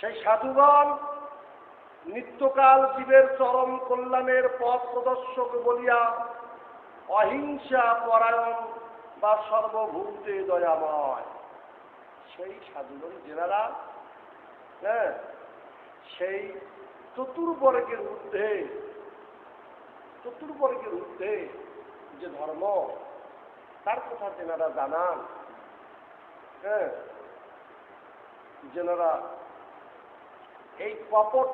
সেই সাধুগণ নিত্যকাল জীবের চরম কল্যাণের পথ প্রদর্শক বলিয়া অহিংসা পরায়ণ বা সর্বভূতে দয়াময় সেই সাধুগণ যেনারা সেই চতুর্বর্গের ঊর্ধ্বে যে ধর্ম তার কথা যেনারা জানান, যেনারা এই কপট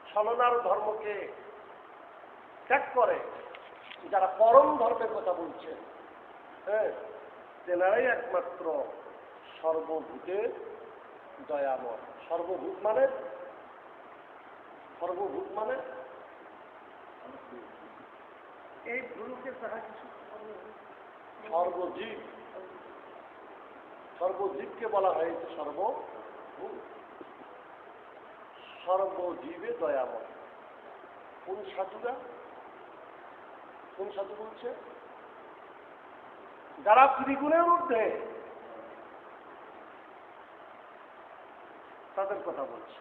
ছলনার ধর্মকে ত্যাগ করে, যারা পরম ধর্মের কথা বলছে, তেনারাই একমাত্র সর্বভূতে দয়াময়। সর্বভূত মানে এই ভূকে তারা কিছু সর্বজীবকে বলা হয়েছে সর্বভূত, সর্বজীবে দয়াময়। কোন সাধু বলছে? যারা ত্রিগুণের ঊর্ধ্বে, তাদের কথা বলছে।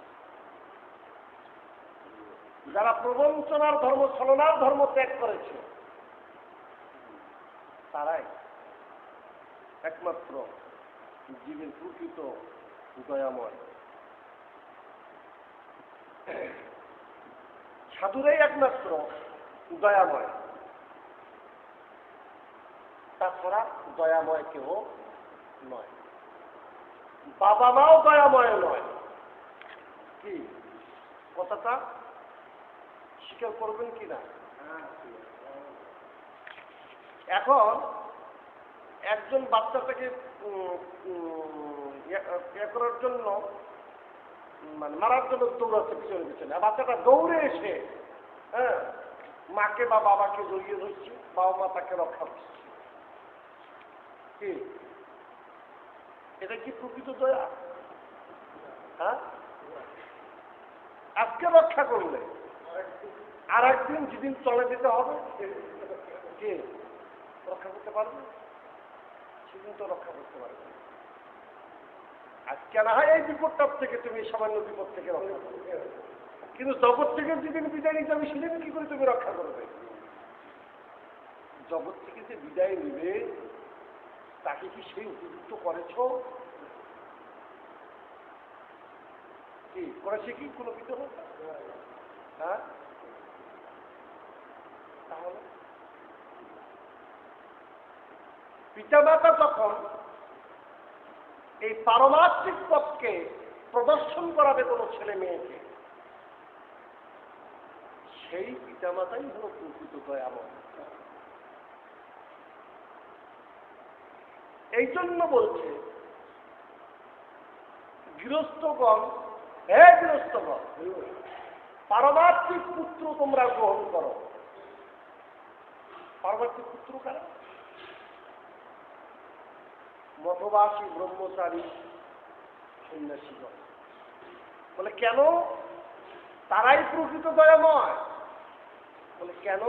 যারা প্রবঞ্চনার ধর্ম, ছলনার ধর্ম ত্যাগ করেছে, তারাই একমাত্র জীবের প্রকৃত দয়াময়। সাধুরাই একমাত্র দয়াময়, তাছাড়া দয়াময় কেহ নয়। বাবা মাও দয়াময় নয়। কি কথাটা স্বীকার করবেন কিনা? এখন একজন বাচ্চাটাকে করার জন্য, মানে মারার জন্য দৌড়াচ্ছে পিছনে, বাচ্চাটা দৌড়ে এসে মাকে বা বাবাকে জড়িয়ে ধরছে, বাবা মা তাকে রক্ষা করছে। কি এটা কি প্রকৃত দয়া? আজকে রক্ষা করলে আর একদিন যেদিন চলে যেতে হবে, কে রক্ষা করতে পারবে? সেদিন তো রক্ষা করতে পারবে। আজকে না হয় এই বিপদটার থেকে তুমি সামান্য বিপদ থেকে রক্ষা করবে, কিন্তু জগৎ থেকে যেদিন বিদায় নিতে হবে সেদিন কি করে তুমি রক্ষা করবে? জগৎ থেকে যে বিদায় নিবে তাকে কি সেই উপযুক্ত করেছ? কি করেছে কি কোনো বিতরণ? তাহলে পিতামাতা যখন এই পারমার্থিক পথকে প্রদর্শন করাবে কোনো ছেলে মেয়েকে, সেই পিতামাতাই হল প্রকৃত দয়াময়। এই জন্য বলছে গৃহস্থগণ, হে গৃহস্থগণ, পারমার্থিক পুত্র তোমরা গ্রহণ করো। পারমার্থিক পুত্র কারা? মঠবাসী ব্রহ্মচারী সন্ন্যাসীগণ। বলে কেন তারাই প্রকৃত দয়াময়? বলে কেন?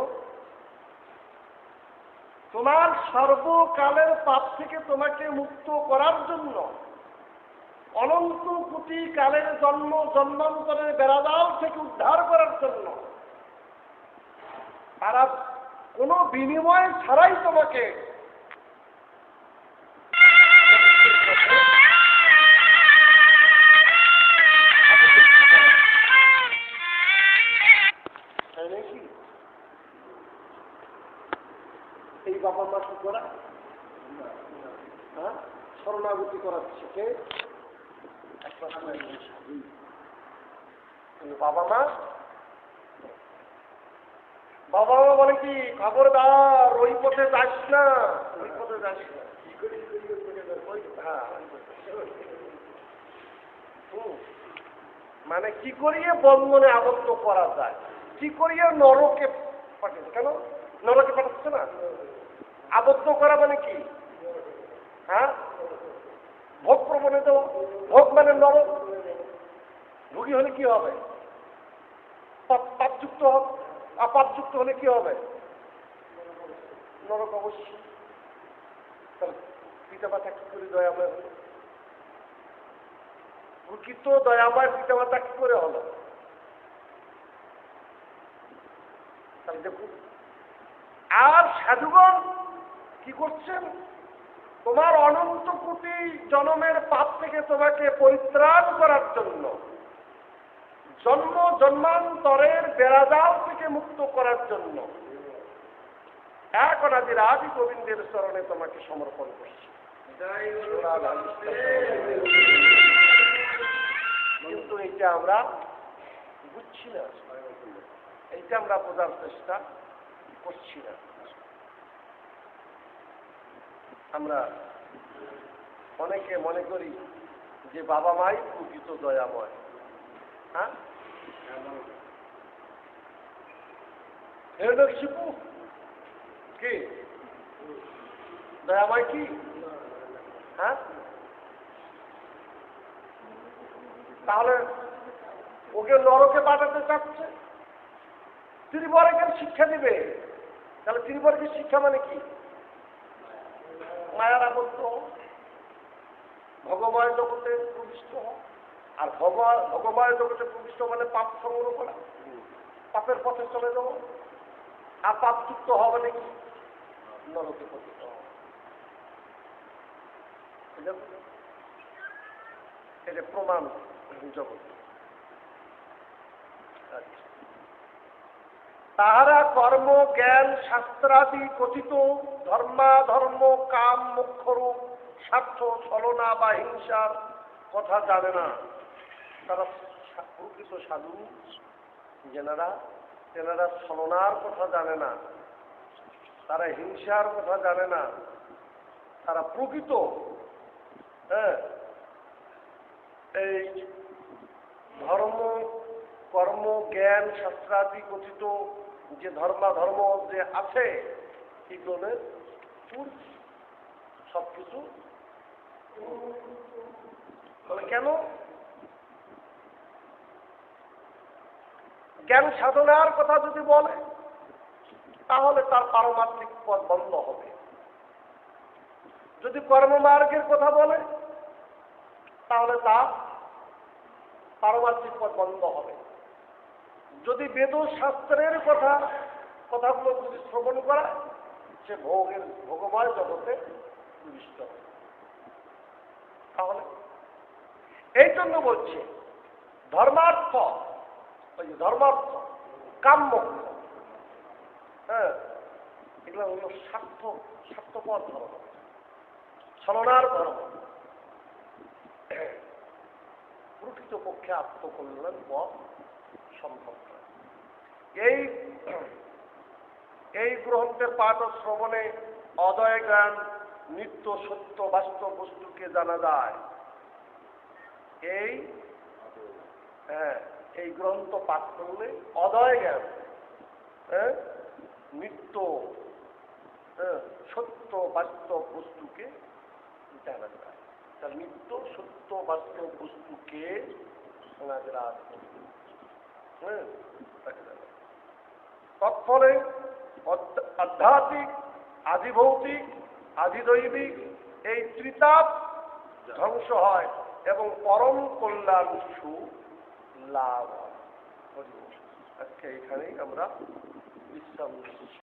তোমার সর্বকালের পাপ থেকে তোমাকে মুক্ত করার জন্য, অনন্ত কোটি কালের জন্মান্তরের বেড়াজাল থেকে উদ্ধার করার জন্য তারা কোনো বিনিময় ছাড়াই তোমাকে এই বাবা মা কি করা, শরণাগতি করাচ্ছে কে? বাবা মা বলে কি, খবরদার ওই পথে যাস না, ওই পথে যাস না। মানে কি করিয়ে বন্ধনে আবদ্ধ করা যায়, কি করিয়ে নরকে পাঠাচ্ছে। কেন নরকে পাঠাচ্ছে না? আবদ্ধ করা মানে কি? ভোগ প্রবণে দেওয়া। ভোগ মানে নরক। ভোগী হলে কি হবে? পাপযুক্ত হবে। আপাপযুক্ত হলে কি হবে? নরক অবশ্যই। তাহলে পিতা মাতা কি করে দয়াময় হল? প্রকৃত দয়াময় পিতামাতা কি করে হলো? তাহলে দেখুন, আর সাধুগণ কি করছেন? তোমার অনন্ত কোটি জন্মের পাপ থেকে তোমাকে পরিত্রাণ করার জন্য, জন্ম জন্মান্তরের বেড়াজাল থেকে মুক্ত করার জন্য এক অনাদির আদি গোবিন্দের চরণে তোমাকে সমর্পণ করছি। কিন্তু এইটা আমরা বুঝছি না, এইটা আমরা বোঝার চেষ্টা করছি না। আমরা অনেকে মনে করি যে বাবা মাই প্রকৃত দয়াময়। হ্যাঁ, শিবু কি দয়াময় কি? হ্যাঁ, তাহলে ওকে নরকে পাঠাতে চাচ্ছে, ত্রিবর্গের শিক্ষা দিবে। তাহলে ত্রিবর্গের শিক্ষা মানে কি? মায়ার আবদ্ধ, ভগময় জগতে প্রবিষ্ট। আর ভগময় জগতে প্রবিষ্ট মানে পাপ সংগ্রহ করা, পাপের পথে চলে যাব। আর পাপযুক্ত হওয়া মানে কি? নরকে পতিত হওয়া। এটা প্রমাণ জগৎ। তাহারা কর্ম জ্ঞান শাস্ত্রাদি কথিত ধর্মাধর্ম কাম মোক্ষরূপ স্বার্থ ছলনা বা হিংসার কথা জানে না। তারা প্রকৃত সাধু তেনারা ছলনার কথা জানে না, তারা হিংসার কথা জানে না, তারা প্রকৃত এই ধর্ম কর্ম জ্ঞান শাস্ত্রাদি কথিত যে ধর্মাধর্ম যে আছে এগুলোর সবকিছু কেন? জ্ঞান সাধনার কথা যদি বলে তাহলে তার পারমার্থিক পথ বন্ধ হবে। যদি কর্মমার্গের কথা বলে তাহলে তার পারমার্থিক পথ বন্ধ হবে। যদি বেদ শাস্ত্রের কথাগুলো যদি শ্রবণ করা, সে ভোগময় জগতে প্রবিষ্ট হবে। তাহলে এই জন্য বলছে ধর্মার্থ কাম্য, হ্যাঁ, এগুলো হল স্বার্থপর ধর্ম, ছলনার ধর্ম। প্রকৃতপক্ষে আত্মকল্যাণ পথ সম্ভব। এই গ্রন্থের পাঠ ও শ্রবণে অদয় জ্ঞান নিত্য সত্য বাস্তব বস্তুকে জানা যায়। এই গ্রন্থ পাঠ করলে অদয় জ্ঞান, নিত্য সত্য বাস্তব বস্তুকে জানা যায়। তার নিত্য সত্য বাস্তব বস্তুকে তৎফলে আধ্যাত্মিক আদিভৌতিক আদিদৈবিক এই ত্রিতাপ ধ্বংস হয় এবং পরম কল্যাণ সুখ লাভ হয়। আজকে এখানেই আমরা বিশ্রাম নিচ্ছি।